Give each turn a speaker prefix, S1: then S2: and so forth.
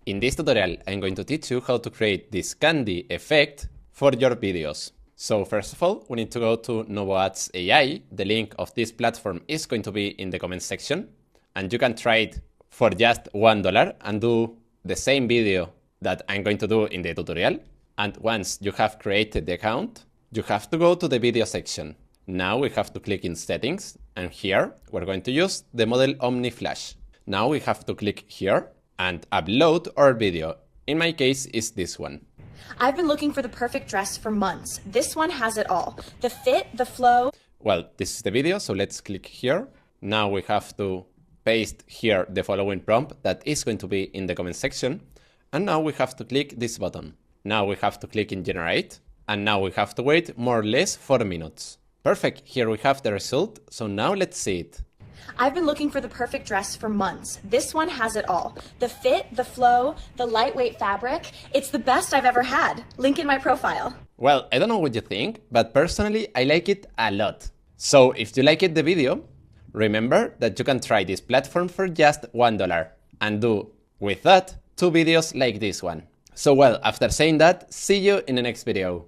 S1: In this tutorial, I'm going to teach you how to create this candy effect for your videos. So first of all, we need to go to Novoads AI. The link of this platform is going to be in the comment section. And you can try it for just $1 and do the same video that I'm going to do in the tutorial. And once you have created the account, you have to go to the video section. Now we have to click in settings, and here we're going to use the model Omniflash. Now we have to click here and upload our video. In my case, it's this one.
S2: I've been looking for the perfect dress for months. This one has it all. The fit, the flow.
S1: Well, this is the video, so let's click here. Now we have to paste here the following prompt that is going to be in the comment section. And now we have to click this button. Now we have to click in generate. And now we have to wait more or less 4 minutes. Perfect, here we have the result. So now let's see it.
S2: I've been looking for the perfect dress for months. This one has it all. The fit, the flow, the lightweight fabric. It's the best I've ever had. Link in my profile.
S1: Well, I don't know what you think, but personally, I like it a lot. So if you liked the video, remember that you can try this platform for just $1 and do, with that, 2 videos like this one. So well, after saying that, see you in the next video.